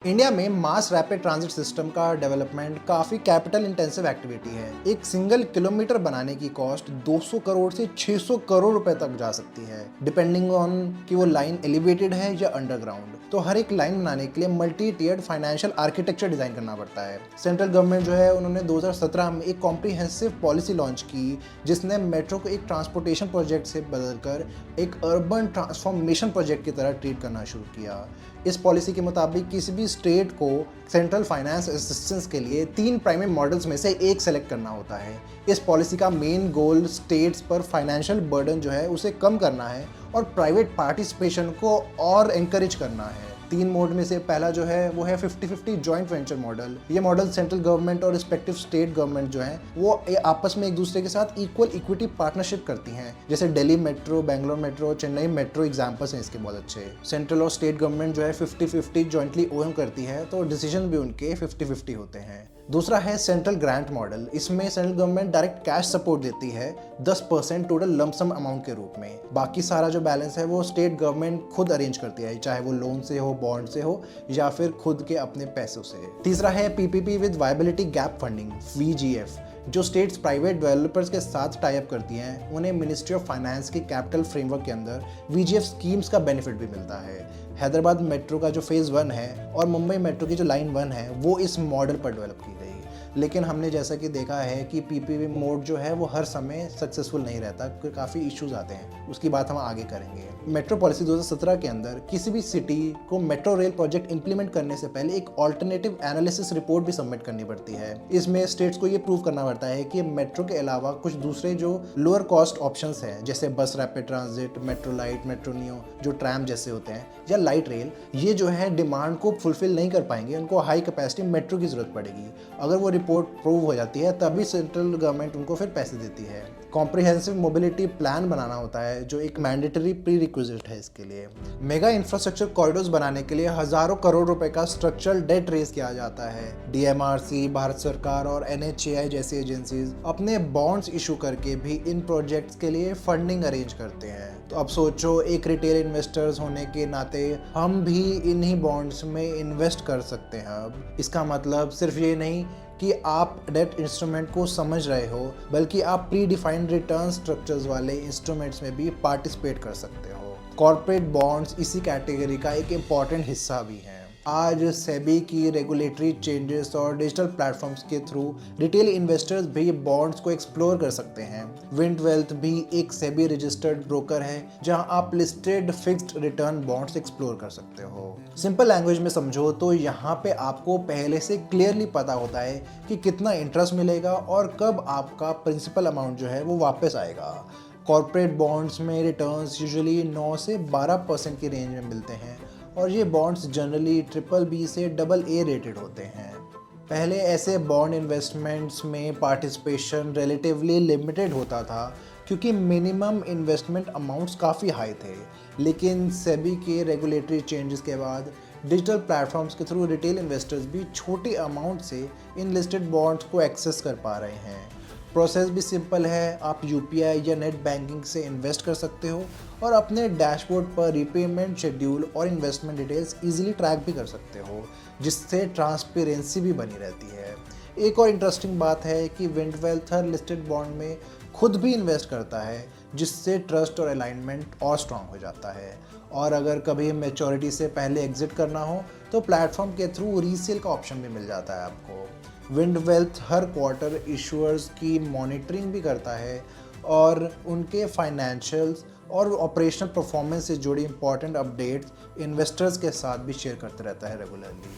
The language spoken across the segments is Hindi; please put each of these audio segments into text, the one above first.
इंडिया में मास रैपिड ट्रांजिट सिस्टम का डेवलपमेंट काफ़ी कैपिटल इंटेंसिव एक्टिविटी है। एक सिंगल किलोमीटर बनाने की कॉस्ट 200 करोड़ से 600 करोड़ रुपए तक जा सकती है, डिपेंडिंग ऑन कि वो लाइन एलिवेटेड है या अंडरग्राउंड। तो हर एक लाइन बनाने के लिए मल्टी टियर्ड फाइनेंशियल आर्किटेक्चर डिजाइन करना पड़ता है। सेंट्रल गवर्नमेंट जो है उन्होंने 2017 में एक कॉम्प्रिहेंसिव पॉलिसी लॉन्च की, जिसने मेट्रो को एक ट्रांसपोर्टेशन प्रोजेक्ट से बदलकर एक अर्बन ट्रांसफॉर्मेशन प्रोजेक्ट की तरह ट्रीट करना शुरू किया। इस पॉलिसी के मुताबिक किसी भी स्टेट को सेंट्रल फाइनेंस असिस्टेंस के लिए 3 प्राइमरी मॉडल्स में से एक सेलेक्ट करना होता है। इस पॉलिसी का मेन गोल स्टेट्स पर फाइनेंशियल बर्डन जो है उसे कम करना है और प्राइवेट पार्टिसिपेशन को और एनकरेज करना है। 3 मोड में से पहला जो है वो है 50-50 जॉइंट वेंचर मॉडल। ये मॉडल सेंट्रल गवर्नमेंट और रिस्पेक्टिव स्टेट गवर्नमेंट जो है वो आपस में एक दूसरे के साथ इक्वल इक्विटी पार्टनरशिप करती हैं। जैसे Delhi metro, Bangalore metro, Chennai metro examples हैं इसके बहुत अच्छे। सेंट्रल और स्टेट गवर्नमेंट जो है 50-50 जॉइंटली ओन करती है, तो डिसीजन भी उनके 50-50 होते हैं। दूसरा है सेंट्रल ग्रांट मॉडल। इसमें central government direct cash support देती है 10% टोटल लमसम अमाउंट के रूप में। बाकी सारा जो बैलेंस है वो स्टेट गवर्नमेंट खुद अरेंज करती है, चाहे वो लोन से हो, बॉन्ड से हो या फिर खुद के अपने पैसों से। तीसरा है PPP with viability gap funding, VGF. जो स्टेट्स प्राइवेट डेवलपर्स के साथ टाई अप करती हैं उन्हें मिनिस्ट्री ऑफ फाइनेंस के कैपिटल फ्रेमवर्क के अंदर वीजीएफ स्कीम्स का बेनिफिट भी मिलता है। हैदराबाद मेट्रो का जो फेज़ 1 है और मुंबई मेट्रो की जो लाइन 1 है वो इस मॉडल पर डेवलप की गई। लेकिन हमने जैसा कि देखा है कि पीपीपी मोड जो है वो हर समय सक्सेसफुल नहीं रहता, क्योंकि काफ़ी इश्यूज आते हैं। उसकी बात हम आगे करेंगे। मेट्रो पॉलिसी 2017 के अंदर किसी भी सिटी को मेट्रो रेल प्रोजेक्ट इंप्लीमेंट करने से पहले एक ऑल्टरनेटिव एनालिसिस रिपोर्ट भी सबमिट करनी पड़ती है। इसमें स्टेट्स को ये प्रूव करना पड़ता है कि मेट्रो के अलावा कुछ दूसरे जो लोअर कॉस्ट ऑप्शंस हैं, जैसे बस rapid transit, metro light, metro neo, जो ट्रैम जैसे होते हैं, या लाइट रेल, ये जो है डिमांड को फुलफिल नहीं कर पाएंगे। उनको हाई कैपेसिटी मेट्रो की जरूरत पड़ेगी। अगर वो रिपोर्ट प्रूव हो जाती है तभी सेंट्रल गवर्नमेंट उनको फिर पैसे देती है। कॉम्प्रिहेंसिव मोबिलिटी प्लान बनाना होता है जो एक मैंडेटरी प्री रिक्विजिट है इसके लिए। मेगा इंफ्रास्ट्रक्चर कॉरिडोर्स बनाने के लिए हजारों करोड़ रुपए का स्ट्रक्चरल डेट रेज किया जाता है। डीएमआरसी, भारत सरकार और एनएचएआई जैसी एजेंसीज अपने बॉन्ड्स इशू करके भी इन प्रोजेक्ट्स के लिए फंडिंग अरेंज करते हैं। तो अब सोचो, एक रिटेल इन्वेस्टर्स होने के नाते हम भी इन्हीं बॉन्ड्स में इन्वेस्ट कर सकते हैं। अब इसका मतलब सिर्फ ये नहीं कि आप डेट इंस्ट्रूमेंट को समझ रहे हो, बल्कि आप प्री डिफाइंड रिटर्न स्ट्रक्चर्स वाले इंस्ट्रूमेंट्स में भी पार्टिसिपेट कर सकते हो। कॉर्पोरेट बॉन्ड्स इसी कैटेगरी का एक इम्पॉर्टेंट हिस्सा भी हैं। आज सेबी की रेगुलेटरी चेंजेस और डिजिटल प्लेटफॉर्म्स के थ्रू रिटेल इन्वेस्टर्स भी बॉन्ड्स को एक्सप्लोर कर सकते हैं। विंड वेल्थ भी एक सेबी रजिस्टर्ड ब्रोकर है जहां आप listed fixed return bonds explore कर सकते हो। सिंपल लैंग्वेज में समझो तो यहाँ पे आपको पहले से क्लियरली पता होता है कि कितना इंटरेस्ट मिलेगा और कब आपका प्रिंसिपल अमाउंट जो है वो वापस आएगा। कॉर्पोरेट बॉन्ड्स में रिटर्न्स यूजुअली 9 से 12% की रेंज में मिलते हैं और ये बॉन्ड्स जनरली BBB से AA रेटेड होते हैं। पहले ऐसे बॉन्ड इन्वेस्टमेंट्स में पार्टिसिपेशन रिलेटिवली लिमिटेड होता था क्योंकि मिनिमम इन्वेस्टमेंट अमाउंट्स काफ़ी हाई थे। लेकिन सेबी के रेगुलेटरी चेंजेस के बाद डिजिटल प्लेटफॉर्म्स के थ्रू रिटेल इन्वेस्टर्स भी छोटी अमाउंट से इन लिस्टेड बॉन्ड्स को एक्सेस कर पा रहे हैं। प्रोसेस भी सिंपल है। आप यूपीआई या नेट बैंकिंग से इन्वेस्ट कर सकते हो और अपने डैशबोर्ड पर रीपेमेंट शेड्यूल और इन्वेस्टमेंट डिटेल्स इजीली ट्रैक भी कर सकते हो, जिससे ट्रांसपेरेंसी भी बनी रहती है। एक और इंटरेस्टिंग बात है कि विंड वेल्थ हर लिस्टेड बॉन्ड में खुद भी इन्वेस्ट करता है, जिससे ट्रस्ट और अलाइनमेंट और स्ट्रांग हो जाता है। और अगर कभी मैच्योरिटी से पहले एग्जिट करना हो तो प्लेटफॉर्म के थ्रू रीसेल का ऑप्शन भी मिल जाता है आपको। विंड वेल्थ हर क्वार्टर इशूअर्स की मॉनिटरिंग भी करता है और उनके फाइनेंशियल्स और ऑपरेशनल परफॉर्मेंस से जुड़ी इंपॉर्टेंट अपडेट्स इन्वेस्टर्स के साथ भी शेयर करते रहता है रेगुलरली।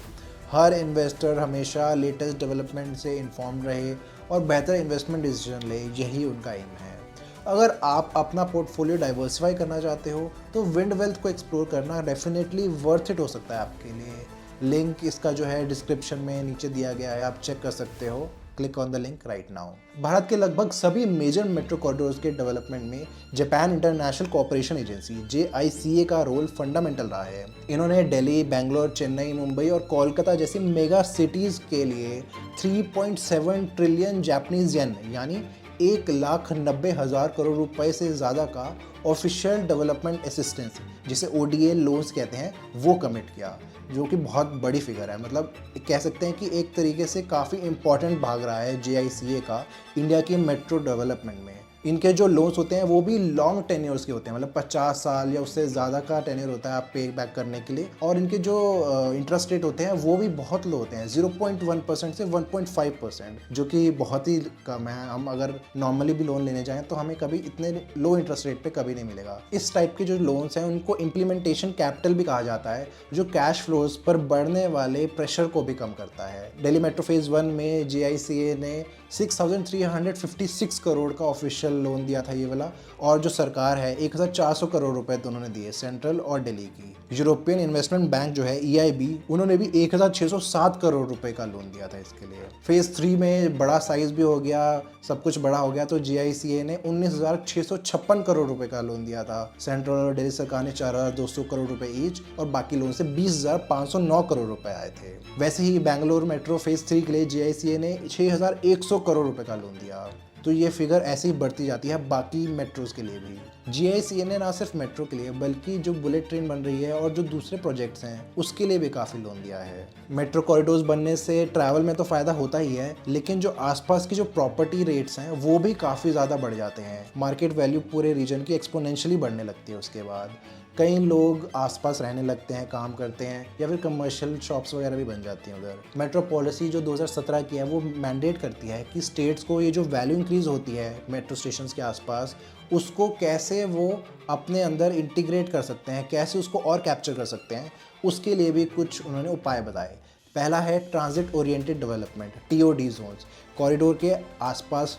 हर इन्वेस्टर हमेशा लेटेस्ट डेवलपमेंट से इन्फॉर्म रहे और बेहतर इन्वेस्टमेंट डिसीजन ले, यही उनका एम है। अगर आप अपना पोर्टफोलियो डाइवर्सिफाई करना चाहते हो तो विंड वेल्थ को एक्सप्लोर करना डेफिनेटली वर्थ इट हो सकता है आपके लिए। लिंक इसका जो है डिस्क्रिप्शन में नीचे दिया गया है, आप चेक कर सकते हो। Click on the link right now. Bharat के लगभग सभी मेजर मेट्रो कॉरिडोर्स के डेवलपमेंट में Japan international cooperation agency JICA का रोल फंडामेंटल रहा है। इन्होंने दिल्ली, बेंगलोर, चेन्नई, मुंबई और कोलकाता जैसी मेगा सिटीज के लिए 3.7 ट्रिलियन जापानीज येन यानी 1,90,000 करोड़ रुपए से ज़्यादा का ऑफिशियल डेवलपमेंट असिस्टेंस, जिसे ODA लोन्स कहते हैं, वो कमिट किया, जो कि बहुत बड़ी फिगर है। मतलब कह सकते हैं कि एक तरीके से काफ़ी इंपॉर्टेंट भाग रहा है JICA का इंडिया की मेट्रो डेवलपमेंट में। इनके जो लोन्स होते हैं वो भी लॉन्ग टेन्योर्स के होते हैं, मतलब 50 साल या उससे ज़्यादा का टेन्योर होता है आप पे बैक करने के लिए। और इनके जो इंटरेस्ट रेट होते हैं वो भी बहुत लो होते हैं, 0.1% से 1.5%, जो कि बहुत ही कम है। हम अगर नॉर्मली भी लोन लेने जाएं तो हमें कभी इतने लो इंटरेस्ट रेट पे कभी नहीं मिलेगा। इस टाइप के जो लोन्स हैं उनको इम्प्लीमेंटेशन कैपिटल भी कहा जाता है, जो कैश फ्लोज पर बढ़ने वाले प्रेशर को भी कम करता है। दिल्ली मेट्रो फेज़ 1 में JICA ने 6,356 करोड़ का ऑफिशियल लोन दिया था ये वाला, और जो सरकार है 1,400 करोड़ रुपए दोनों ने दिए, सेंट्रल और दिल्ली की। यूरोपियन इन्वेस्टमेंट बैंक जो है EIB, उन्होंने भी 1,607 करोड़ रुपए का लोन दिया था इसके लिए। फेज 3 में बड़ा साइज भी हो गया, सब कुछ बड़ा हो गया, तो JICA ने 19,656 करोड़ रुपए का लोन दिया था। सेंट्रल और दिल्ली सरकार ने 4,200 करोड़ रुपए ईच, और बाकी लोन से 20,509 करोड़ रुपए आए थे। वैसे ही बेंगलोर मेट्रो फेज 3 के लिए JICA ने 6,100 करोड़ रुपए का लोन दिया। तो ये फिगर ऐसे ही बढ़ती जाती है बाकी मेट्रोज के लिए भी। JICA ने ना सिर्फ मेट्रो के लिए बल्कि जो बुलेट ट्रेन बन रही है और जो दूसरे प्रोजेक्ट्स हैं उसके लिए भी काफ़ी लोन दिया है। मेट्रो कॉरिडोर्स बनने से ट्रैवल में तो फ़ायदा होता ही है, लेकिन जो आसपास की जो प्रॉपर्टी रेट्स हैं वो भी काफ़ी ज़्यादा बढ़ जाते हैं। मार्केट वैल्यू पूरे रीजन की एक्सपोनेंशियली बढ़ने लगती है। उसके बाद कई लोग आसपास रहने लगते हैं, काम करते हैं, या फिर कमर्शियल शॉप्स वगैरह भी बन जाती हैं उधर। मेट्रो पॉलिसी जो 2017 की है वो मैंडेट करती है कि स्टेट्स को ये जो वैल्यू इंक्रीज होती है मेट्रो स्टेशन के आसपास, उसको कैसे वो अपने अंदर इंटीग्रेट कर सकते हैं, कैसे उसको और कैप्चर कर सकते हैं, उसके लिए भी कुछ उन्होंने उपाय बताए। पहला है transit oriented development, TOD zones. Corridor के आसपास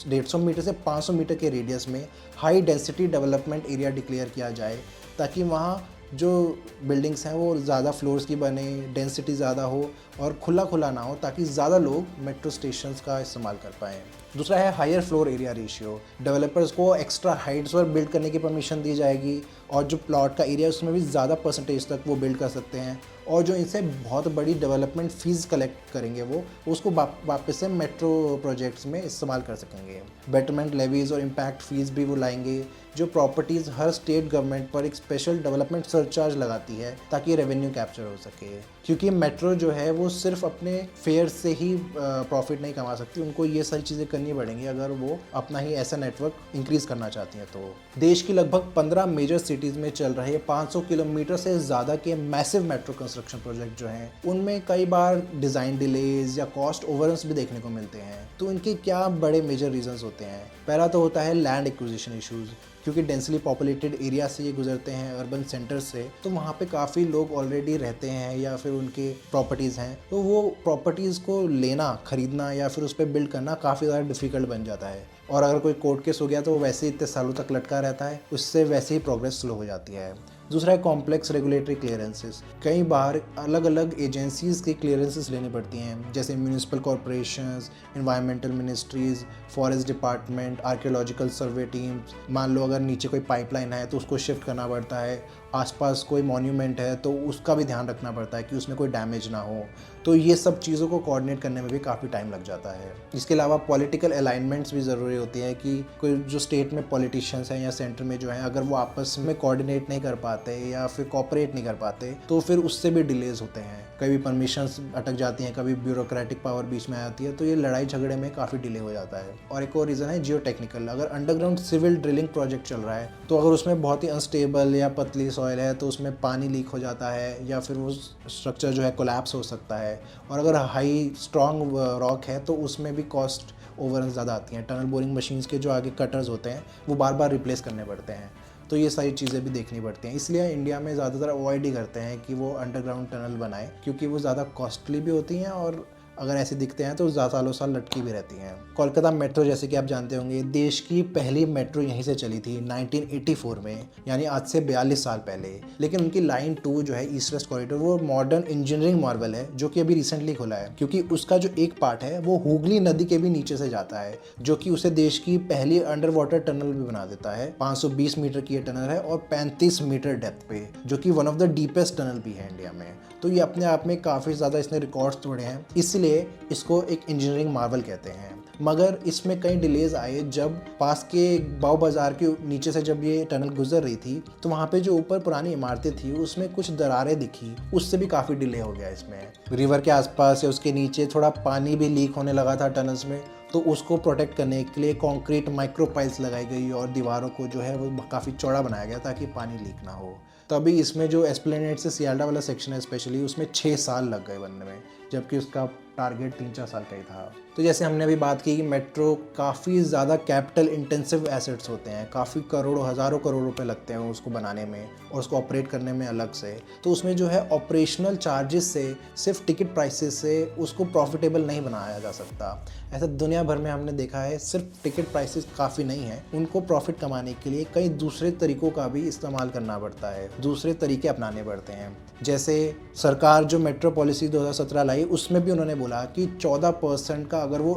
150 मीटर से 500 मीटर के रेडियस में high density development area declare किया जाए, ताकि वहाँ जो बिल्डिंग्स हैं वो ज़्यादा फ्लोर्स की बने, डेंसिटी ज़्यादा हो और खुला खुला ना हो, ताकि ज़्यादा लोग मेट्रो स्टेशंस का इस्तेमाल कर पाएँ। दूसरा है higher floor area ratio. Developers को एक्स्ट्रा हाइट्स पर बिल्ड करने की परमिशन दी जाएगी, और जो प्लॉट का एरिया है उसमें भी ज़्यादा परसेंटेज तक वो बिल्ड कर सकते हैं, और जो इनसे बहुत बड़ी डेवलपमेंट फीस कलेक्ट करेंगे वो उसको वापस से मेट्रो प्रोजेक्ट्स में इस्तेमाल कर सकेंगे। बेटरमेंट लेवीज और इम्पैक्ट फीस भी वो लाएंगे, जो प्रॉपर्टीज़ हर स्टेट गवर्नमेंट पर एक स्पेशल डेवलपमेंट सरचार्ज लगाती है ताकि रेवेन्यू कैप्चर हो सके। क्योंकि मेट्रो जो है वो सिर्फ अपने फेयर से ही प्रॉफिट नहीं कमा सकती, उनको ये सारी चीज़ें करनी पड़ेंगी अगर वो अपना ही ऐसा नेटवर्क इंक्रीज़ करना चाहती हैं। तो देश की लगभग 15 मेजर सिटीज़ में चल रहे 500 किलोमीटर से ज़्यादा के मैसिव मेट्रो कंस्ट्रक्शन प्रोजेक्ट जो हैं, उनमें कई बार डिज़ाइन डिलेज या कॉस्ट ओवररन्स भी देखने को मिलते हैं। तो इनके क्या बड़े मेजर रीजंस होते हैं? पहला तो होता है लैंड एक्विजिशन इश्यूज़, क्योंकि डेंसली पॉपुलेटेड एरिया से ये गुजरते हैं, अर्बन सेंटर से, तो वहाँ पे काफ़ी लोग ऑलरेडी रहते हैं या फिर उनके प्रॉपर्टीज़ हैं, तो वो प्रॉपर्टीज़ को लेना, खरीदना या फिर उस पर बिल्ड करना काफ़ी ज़्यादा डिफ़िकल्ट बन जाता है। और अगर कोई कोर्ट केस हो गया तो वो वैसे ही इतने सालों तक लटका रहता है, उससे वैसे ही प्रोग्रेस स्लो हो जाती है। दूसरा है कॉम्प्लेक्स रेगुलेटरी क्लियरेंसेस। कई बार अलग अलग एजेंसीज़ की क्लियरेंसेस लेनी पड़ती हैं, जैसे municipal corporations, environmental ministries, forest department, archaeological सर्वे टीम्स। मान लो अगर नीचे कोई पाइपलाइन है तो उसको शिफ्ट करना पड़ता है, आसपास कोई मॉन्यूमेंट है तो उसका भी ध्यान रखना पड़ता है कि उसमें कोई डैमेज ना हो। तो ये सब चीज़ों को कोऑर्डिनेट करने में भी काफ़ी टाइम लग जाता है। इसके अलावा पॉलिटिकल अलाइनमेंट्स भी ज़रूरी होती है कि कोई जो स्टेट में पॉलिटिशियंस हैं या सेंटर में जो हैं, अगर वो आपस में कोऑर्डिनेट नहीं कर पाते या फिर कोऑपरेट नहीं कर पाते तो फिर उससे भी डिलेज होते हैं। कभी परमिशंस अटक जाती हैं, कभी ब्यूरोक्रेटिक पावर बीच में आती है, तो ये लड़ाई झगड़े में काफ़ी डिले हो जाता है। और एक और रीज़न है जियो टेक्निकल। अगर अंडरग्राउंड सिविल ड्रिलिंग प्रोजेक्ट चल रहा है तो अगर उसमें बहुत ही अनस्टेबल या पतली सॉइल है तो उसमें पानी लीक हो जाता है या फिर वो स्ट्रक्चर जो है कोलैप्स हो सकता है। और अगर हाई स्ट्रॉन्ग रॉक है तो उसमें भी कॉस्ट ओवररन ज़्यादा आती हैं। टनल बोरिंग मशीन्स के जो आगे कटर्स होते हैं वो बार बार रिप्लेस करने पड़ते हैं, तो ये सारी चीज़ें भी देखनी पड़ती हैं। इसलिए इंडिया में ज़्यादातर अवॉइड ही करते हैं कि वो अंडरग्राउंड टनल बनाएं, क्योंकि वो ज़्यादा कॉस्टली भी होती हैं और अगर ऐसे दिखते हैं तो ज़्यादा सालों साल लटकी भी रहती हैं। कोलकाता मेट्रो जैसे कि आप जानते होंगे, देश की पहली मेट्रो यहीं से चली थी 1984 में, यानी आज से 42 साल पहले। लेकिन उनकी लाइन 2 जो है ईस्ट वेस्ट कॉरिडोर, वो मॉडर्न इंजीनियरिंग मार्वल है जो कि अभी रिसेंटली खुला है, क्योंकि उसका जो एक पार्ट है वो हुगली नदी के भी नीचे से जाता है, जो कि उसे देश की पहली अंडर वाटर टनल भी बना देता है। 520 मीटर की ये टनल है और 35 मीटर डेप्थ पे, जो कि one of the deepest tunnel भी है इंडिया में। तो ये अपने आप में काफ़ी ज़्यादा इसने रिकॉर्ड्स तोड़े हैं। इसलिए इसीलिए इसको एक इंजीनियरिंग मार्वल कहते हैं। मगर इसमें कई डिलेज आए। जब पास के बाव बाज़ार के नीचे से जब ये टनल गुजर रही थी तो वहाँ पे जो ऊपर पुरानी इमारतें थी उसमें कुछ दरारें दिखी, उससे भी काफ़ी डिले हो गया। इसमें रिवर के आसपास या उसके नीचे थोड़ा पानी भी लीक होने लगा था टनल्स में, तो उसको प्रोटेक्ट करने के लिए कंक्रीट माइक्रो पाइल्स लगाई गई और दीवारों को जो है वो काफ़ी चौड़ा बनाया गया ताकि पानी लीक ना हो। तभी इसमें जो एस्प्लेनेड से सियाल्डा वाला सेक्शन है स्पेशली, उसमें 6 साल लग गए बनने में, जबकि उसका टारगेट 3-4 साल का ही था। तो जैसे हमने अभी बात की कि मेट्रो काफ़ी ज़्यादा कैपिटल इंटेंसिव एसेट्स होते हैं, काफ़ी करोड़ों हज़ारों करोड़ रुपए लगते हैं उसको बनाने में और उसको ऑपरेट करने में अलग से। तो उसमें जो है ऑपरेशनल चार्जेस से, सिर्फ टिकट प्राइसेस से उसको प्रॉफिटेबल नहीं बनाया जा सकता। ऐसा दुनिया भर में हमने देखा है। सिर्फ टिकट प्राइसेस काफ़ी नहीं है, उनको प्रॉफिट कमाने के लिए कई दूसरे तरीक़ों का भी इस्तेमाल करना पड़ता है, दूसरे तरीके अपनाने पड़ते हैं। जैसे सरकार जो मेट्रो पॉलिसी 2017 लाई, उसमें भी उन्होंने बोला कि 14% का अगर वो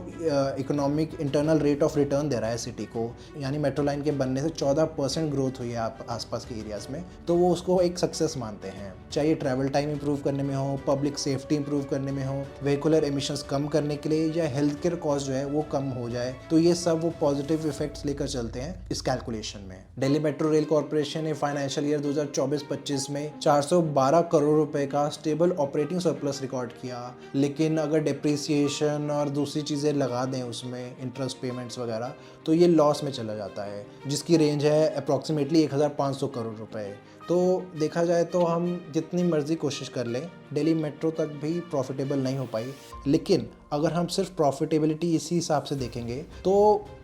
economic internal rate of return दे रहा है सिटी को, यानी मेट्रो लाइन के बनने से 14% ग्रोथ हुई है आसपास के एरियाज़ में, तो वो उसको एक सक्सेस मानते हैं। चाहे ट्रैवल टाइम इंप्रूव करने में हो, पब्लिक सेफ्टी इंप्रूव करने में हो, व्हीकुलर एमिशंस कम करने के लिए, या हेल्थ केयर कॉस्ट जो है वो कम हो जाए, तो ये सब वो पॉजिटिव इफेक्ट्स लेकर चलते हैं इस कैलकुलेशन में। दिल्ली मेट्रो रेल कॉर्पोरेशन ने फाइनेंशियल ईयर 2024-25 में 412 करोड़ रुपए का स्टेबल ऑपरेटिंग सरप्लस रिकॉर्ड किया। लेकिन अगर डिप्रिसिएशन और दूसरी चीज़ें लगा दें उसमें, इंटरेस्ट पेमेंट्स वगैरह, तो ये लॉस में चला जाता है, जिसकी रेंज है अप्रॉक्सीमेटली 1500 करोड़ रुपए। तो देखा जाए तो हम जितनी मर्जी कोशिश कर लें, दिल्ली मेट्रो तक भी प्रॉफिटेबल नहीं हो पाई। लेकिन अगर हम सिर्फ प्रॉफिटेबिलिटी इसी हिसाब से देखेंगे तो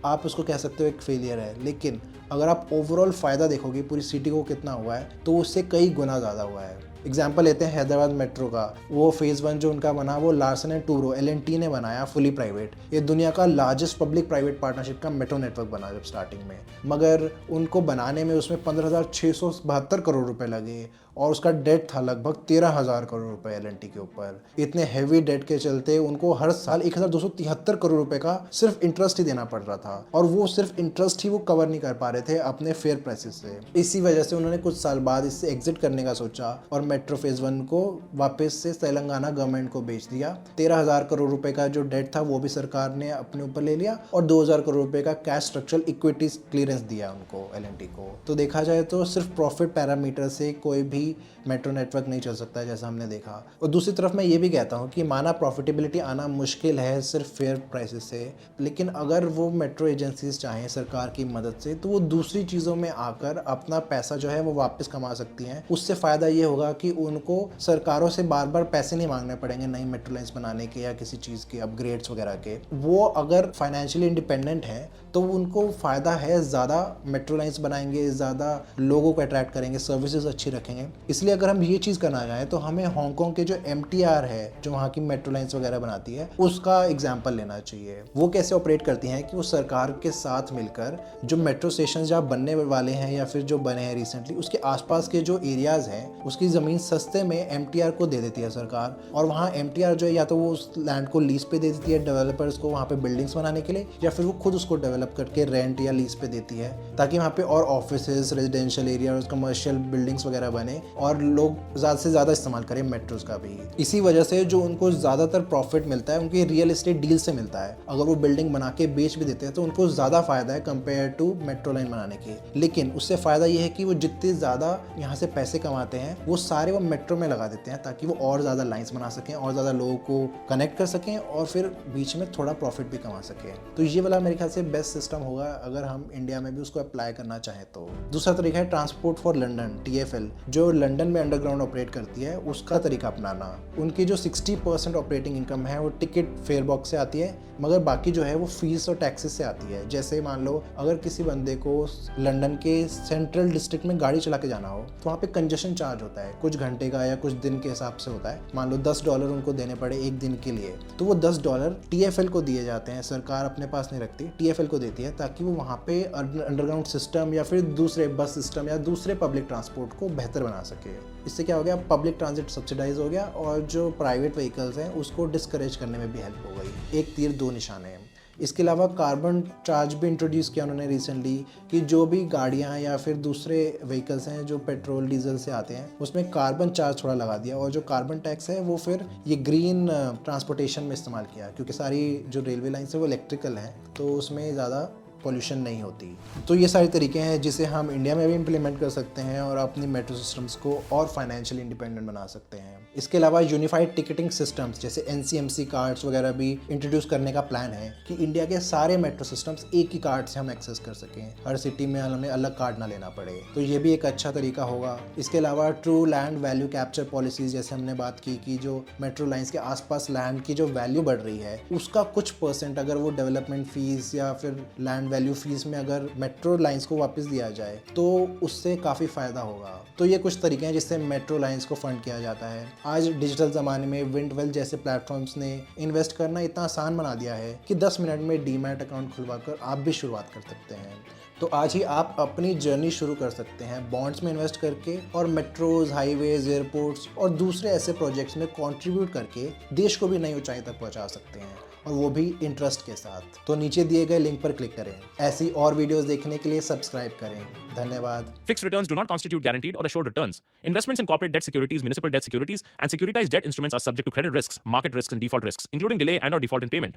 आप उसको कह सकते हो एक फेलियर है। लेकिन अगर आप ओवरऑल फ़ायदा देखोगे पूरी सिटी को कितना हुआ है, तो उससे कई गुना ज़्यादा हुआ है। एग्जाम्पल लेते हैं हैदराबाद मेट्रो का। वो फेज़ 1 जो उनका बना वो लार्सन एंड टूब्रो LNT ने बनाया, फुली प्राइवेट। ये दुनिया का लार्जेस्ट पब्लिक प्राइवेट पार्टनरशिप का मेट्रो नेटवर्क बना जब स्टार्टिंग में। मगर उनको बनाने में उसमें 15,672 करोड़ रुपए लगे और उसका डेट था लगभग 13,000 करोड़ रुपए LNT के ऊपर। इतने हैवी डेट के चलते उनको हर साल 1,273 करोड़ रुपए का सिर्फ इंटरेस्ट ही देना पड़ रहा था, और वो सिर्फ इंटरेस्ट ही वो कवर नहीं कर पा रहे थे अपने फेयर प्राइसेस से। इसी वजह से उन्होंने कुछ साल बाद इससे एग्जिट करने का सोचा और मेट्रो फेज़ 1 को वापस से तेलंगाना गवर्नमेंट को बेच दिया। 13,000 करोड़ रुपए का जो डेट था वो भी सरकार ने अपने ऊपर ले लिया और 2,000 करोड़ रुपए का कैश स्ट्रक्चरल इक्विटी क्लियरेंस दिया उनको, LNT को। तो देखा जाए तो सिर्फ प्रॉफिट पैरामीटर से कोई भी मेट्रो नेटवर्क नहीं चल सकता है, जैसा हमने देखा। और दूसरी तरफ मैं ये भी कहता हूँ कि माना प्रॉफिटेबिलिटी आना मुश्किल है सिर्फ फेयर प्राइसेस से, लेकिन अगर वो मेट्रो एजेंसीज चाहें सरकार की मदद से, तो वो दूसरी चीज़ों में आकर अपना पैसा जो है वो वापस कमा सकती हैं। उससे फ़ायदा ये होगा कि उनको सरकारों से बार बार पैसे नहीं मांगने पड़ेंगे नई मेट्रो लाइन्स बनाने के या किसी चीज़ के अपग्रेड्स वगैरह के। वो अगर फाइनेंशियली इंडिपेंडेंट हैं तो उनको फ़ायदा है, ज़्यादा मेट्रो लाइन्स बनाएंगे, ज़्यादा लोगों को अट्रैक्ट करेंगे, सर्विसेज अच्छी रखेंगे। इसलिए अगर हम ये चीज़ करना चाहें तो हमें हांगकांग के जो MTR है, जो वहाँ की मेट्रो लाइन्स वगैरह बनाती है, उसका एग्जाम्पल लेना चाहिए। वो कैसे ऑपरेट करती हैं कि वो सरकार के साथ मिलकर जो मेट्रो स्टेशन जहाँ बनने वाले हैं या फिर जो बने हैं रिसेंटली, उसके आसपास के जो एरियाज़ हैं उसकी ज़मीन सस्ते में MTR को दे देती है सरकार। और वहाँ MTR जो है या तो वो उस लैंड को लीज पे दे देती है डेवलपर्स को वहाँ पे बिल्डिंग्स बनाने के लिए, या फिर वो खुद उसको डेवलप करके रेंट या लीज पे देती है, ताकि वहाँ पे और ऑफिसेज, रेजिडेंशियल एरिया और कमर्शियल बिल्डिंग्स वगैरह बने और लोग ज़्यादा से ज़्यादा इस्तेमाल करें मेट्रोज का भी। इसी वजह से जो उनको ज़्यादातर प्रॉफिट मिलता है उनकी रियल एस्टेट डील से मिलता है। अगर वो बिल्डिंग बना के बेच भी देते हैं तो उनको ज़्यादा फायदा है कंपेयर टू मेट्रो लाइन बनाने के। लेकिन उससे फ़ायदा ये है कि वो जितने ज़्यादा यहाँ से पैसे कमाते हैं वो सारे वो मेट्रो में लगा देते हैं, ताकि वो और ज़्यादा लाइन्स बना सकें और ज़्यादा लोगों को कनेक्ट कर सकें और फिर बीच में थोड़ा प्रॉफिट भी कमा सकें। तो ये वाला मेरे ख्याल से बेस्ट सिस्टम होगा अगर हम इंडिया में भी उसको अप्लाई करना चाहें तो। दूसरा तरीका है ट्रांसपोर्ट फॉर लंदन, TFL, जो लंदन में अंडरग्राउंड ऑपरेट करती है, उसका तरीका अपनाना। उनकी जो 60% ऑपरेटिंग इनकम है वो टिकट फेयर बॉक्स से आती है, मगर बाकी जो है वो फीस और टैक्सेस से आती है। जैसे मान लो अगर किसी बंदे को लंदन के सेंट्रल डिस्ट्रिक्ट में गाड़ी चला के जाना हो तो वहाँ पे कंजेशन चार्ज होता है, कुछ घंटे का या कुछ दिन के हिसाब से होता है। मान लो $10 उनको देने पड़े एक दिन के लिए, तो वो $10 TFL को दिए जाते हैं। सरकार अपने पास नहीं रखती, TFL को देती है, ताकि वो वहाँ पे अंडरग्राउंड सिस्टम या फिर दूसरे बस सिस्टम या दूसरे पब्लिक ट्रांसपोर्ट को बेहतर बना सके। इससे क्या हो गया, पब्लिक ट्रांजिट सब्सिडाइज हो गया और जो प्राइवेट व्हीकल्स हैं उसको डिस्करेज करने में भी हेल्प हो गई। एक तीर दो निशाने हैं। इसके अलावा कार्बन चार्ज भी इंट्रोड्यूस किया उन्होंने रिसेंटली, कि जो भी गाड़ियाँ या फिर दूसरे व्हीकल्स हैं जो पेट्रोल डीजल से आते हैं उसमें कार्बन चार्ज थोड़ा लगा दिया, और जो कार्बन टैक्स है वो फिर ये ग्रीन ट्रांसपोर्टेशन में इस्तेमाल किया, क्योंकि सारी जो रेलवे लाइन्स है वो इलेक्ट्रिकल हैं तो उसमें ज़्यादा पॉल्यूशन नहीं होती। तो ये सारे तरीके हैं जिसे हम इंडिया में भी इम्प्लीमेंट कर सकते हैं और अपनी मेट्रो सिस्टम्स को और फाइनेंशियली इंडिपेंडेंट बना सकते हैं। इसके अलावा यूनिफाइड टिकटिंग सिस्टम्स जैसे NCMC कार्ड्स वगैरह भी इंट्रोड्यूस करने का प्लान है कि इंडिया के सारे मेट्रो सिस्टम्स एक ही कार्ड से हम एक्सेस कर सकें, हर सिटी में हमें अलग कार्ड ना लेना पड़े, तो ये भी एक अच्छा तरीका होगा। इसके अलावा true land value capture policies, जैसे हमने बात की कि जो मेट्रो लाइन्स के आसपास लैंड की जो वैल्यू बढ़ रही है उसका कुछ परसेंट अगर वो डेवलपमेंट फीस या फिर लैंड वैल्यू फीस में अगर मेट्रो लाइंस को वापस दिया जाए तो उससे काफ़ी फ़ायदा होगा। तो ये कुछ तरीके हैं जिससे मेट्रो लाइंस को फंड किया जाता है। आज डिजिटल ज़माने में विंडवेल जैसे प्लेटफॉर्म्स ने इन्वेस्ट करना इतना आसान बना दिया है कि 10 मिनट में डीमैट अकाउंट खुलवाकर आप भी शुरुआत कर सकते हैं। तो आज ही आप अपनी जर्नी शुरू कर सकते हैं बॉन्ड्स में इन्वेस्ट करके, और मेट्रोज, हाईवेज, एयरपोर्ट्स और दूसरे ऐसे प्रोजेक्ट्स में कंट्रीब्यूट करके देश को भी नई ऊंचाई तक पहुंचा सकते हैं, और वो भी इंटरेस्ट के साथ। तो नीचे दिए गए लिंक पर क्लिक करें। ऐसी और वीडियोस देखने के लिए सब्सक्राइब करें। धन्यवाद। Fixed returns do not constitute guaranteed or assured returns. Investments in corporate debt securities, municipal debt securities, and securitized debt instruments are subject to credit risks, market risks, and default risks, including delay and/or default in payment.